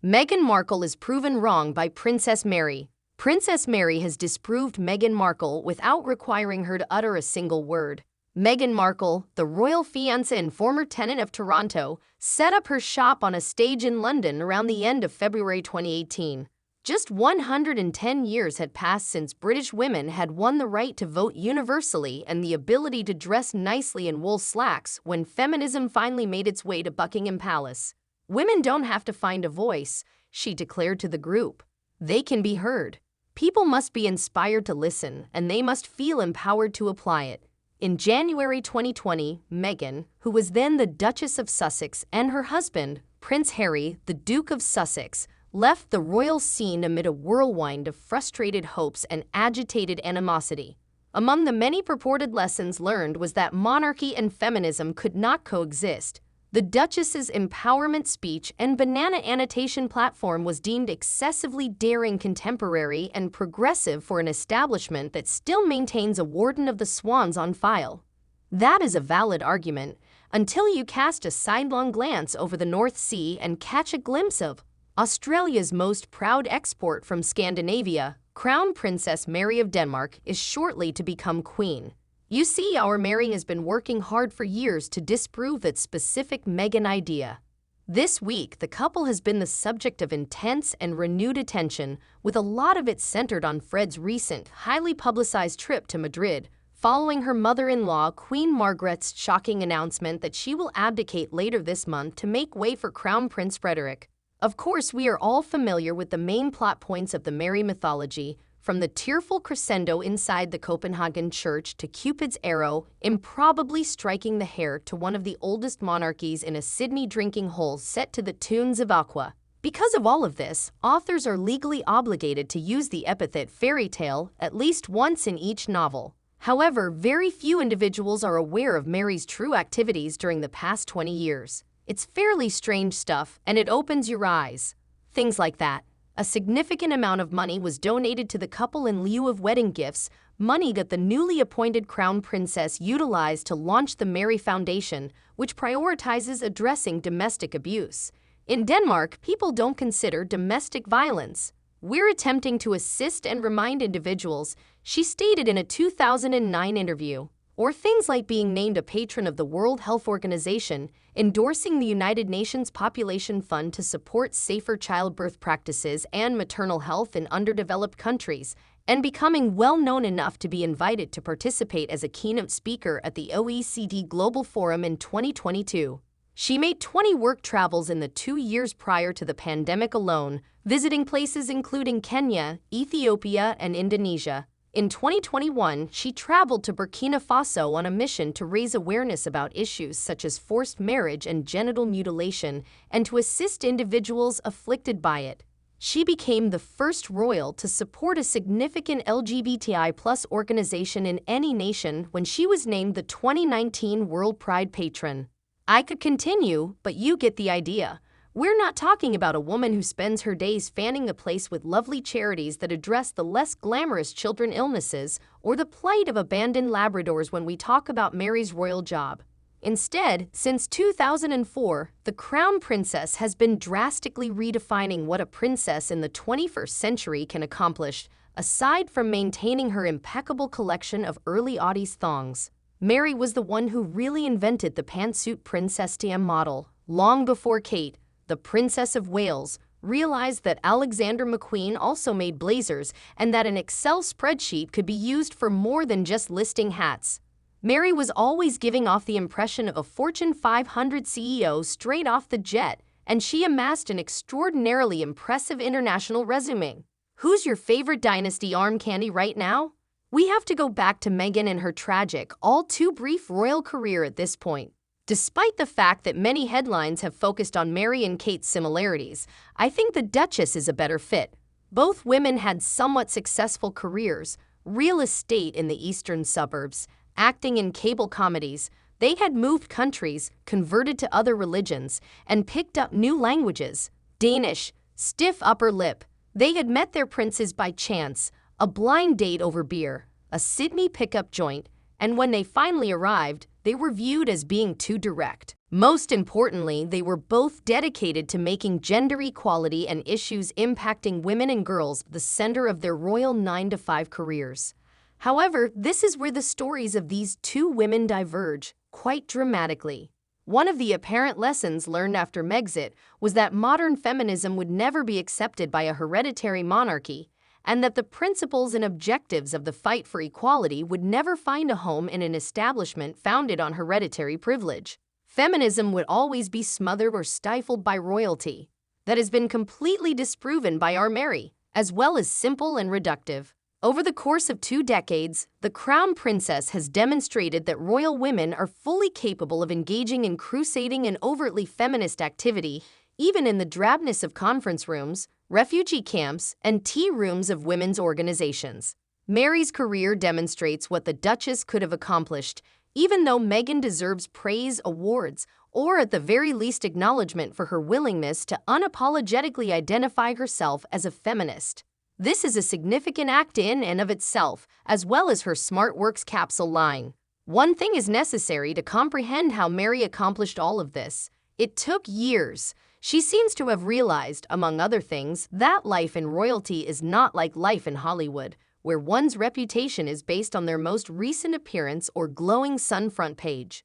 Meghan Markle is proven wrong by Princess Mary. Princess Mary has disproved Meghan Markle without requiring her to utter a single word. Meghan Markle, the royal fiancée and former tenant of Toronto, set up her shop on a stage in London around the end of February 2018. Just 110 years had passed since British women had won the right to vote universally and the ability to dress nicely in wool slacks when feminism finally made its way to Buckingham Palace. "Women don't have to find a voice," she declared to the group. "They can be heard. People must be inspired to listen, and they must feel empowered to apply it." In January 2020, Meghan, who was then the Duchess of Sussex, and her husband, Prince Harry, the Duke of Sussex, left the royal scene amid a whirlwind of frustrated hopes and agitated animosity. Among the many purported lessons learned was that monarchy and feminism could not coexist. The Duchess's empowerment speech and banana annotation platform was deemed excessively daring, contemporary, and progressive for an establishment that still maintains a Warden of the Swans on file. That is a valid argument, until you cast a sidelong glance over the North Sea and catch a glimpse of Australia's most proud export from Scandinavia. Crown Princess Mary of Denmark is shortly to become queen. You see, our Mary has been working hard for years to disprove that specific Meghan idea. This week, the couple has been the subject of intense and renewed attention, with a lot of it centered on Fred's recent, highly publicized trip to Madrid, following her mother-in-law, Queen Margaret's shocking announcement that she will abdicate later this month to make way for Crown Prince Frederick. Of course, we are all familiar with the main plot points of the Mary mythology, from the tearful crescendo inside the Copenhagen church to Cupid's arrow improbably striking the hair to one of the oldest monarchies in a Sydney drinking hole set to the tunes of Aqua. Because of all of this, authors are legally obligated to use the epithet fairy tale at least once in each novel. However, very few individuals are aware of Mary's true activities during the past 20 years. It's fairly strange stuff, and it opens your eyes. Things like that. A significant amount of money was donated to the couple in lieu of wedding gifts, money that the newly appointed Crown Princess utilized to launch the Mary Foundation, which prioritizes addressing domestic abuse. In Denmark, people don't consider domestic violence. "We're attempting to assist and remind individuals," she stated in a 2009 interview. Or things like being named a patron of the World Health Organization, endorsing the United Nations Population Fund to support safer childbirth practices and maternal health in underdeveloped countries, and becoming well-known enough to be invited to participate as a keynote speaker at the OECD Global Forum in 2022. She made 20 work travels in the 2 years prior to the pandemic alone, visiting places including Kenya, Ethiopia, and Indonesia. In 2021, she traveled to Burkina Faso on a mission to raise awareness about issues such as forced marriage and genital mutilation, and to assist individuals afflicted by it. She became the first royal to support a significant LGBTI+ organization in any nation when she was named the 2019 World Pride Patron. I could continue, but you get the idea. We're not talking about a woman who spends her days fanning the place with lovely charities that address the less glamorous children illnesses or the plight of abandoned Labradors when we talk about Mary's royal job. Instead, since 2004, the Crown Princess has been drastically redefining what a princess in the 21st century can accomplish, aside from maintaining her impeccable collection of early '80s thongs. Mary was the one who really invented the pantsuit princess TM model, long before Kate, the Princess of Wales, realized that Alexander McQueen also made blazers and that an Excel spreadsheet could be used for more than just listing hats. Mary was always giving off the impression of a Fortune 500 CEO straight off the jet, and she amassed an extraordinarily impressive international resume. Who's your favorite dynasty arm candy right now? We have to go back to Meghan and her tragic, all too brief royal career at this point. Despite the fact that many headlines have focused on Mary and Kate's similarities, I think the Duchess is a better fit. Both women had somewhat successful careers: real estate in the eastern suburbs, acting in cable comedies. They had moved countries, converted to other religions, and picked up new languages. Danish, stiff upper lip. They had met their princes by chance, a blind date over beer, a Sydney pickup joint, and when they finally arrived, they were viewed as being too direct. Most importantly, they were both dedicated to making gender equality and issues impacting women and girls the center of their royal 9-to-5 careers. However, this is where the stories of these two women diverge quite dramatically. One of the apparent lessons learned after Megxit was that modern feminism would never be accepted by a hereditary monarchy, and that the principles and objectives of the fight for equality would never find a home in an establishment founded on hereditary privilege. Feminism would always be smothered or stifled by royalty. That has been completely disproven by our Mary, as well as simple and reductive. Over the course of 2 decades, the Crown Princess has demonstrated that royal women are fully capable of engaging in crusading and overtly feminist activity, even in the drabness of conference rooms, refugee camps, and tea rooms of women's organizations. Mary's career demonstrates what the Duchess could have accomplished, even though Meghan deserves praise, awards, or at the very least acknowledgement for her willingness to unapologetically identify herself as a feminist. This is a significant act in and of itself, as well as her Smart Works capsule line. One thing is necessary to comprehend how Mary accomplished all of this. It took years. She seems to have realized, among other things, that life in royalty is not like life in Hollywood, where one's reputation is based on their most recent appearance or glowing sun front page.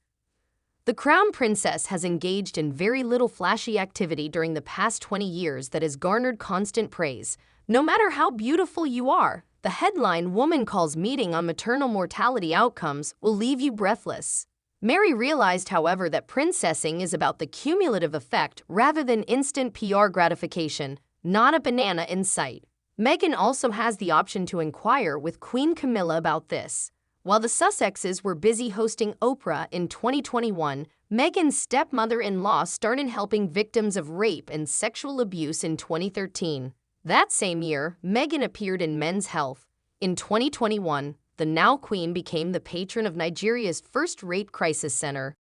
The Crown Princess has engaged in very little flashy activity during the past 20 years that has garnered constant praise. No matter how beautiful you are, the headline "Woman Calls Meeting on Maternal Mortality Outcomes" will leave you breathless. Mary realized, however, that princessing is about the cumulative effect rather than instant PR gratification, not a banana in sight. Meghan also has the option to inquire with Queen Camilla about this. While the Sussexes were busy hosting Oprah in 2021, Meghan's stepmother-in-law started helping victims of rape and sexual abuse in 2013. That same year, Meghan appeared in Men's Health. In 2021, the now Queen became the patron of Nigeria's first rape crisis center,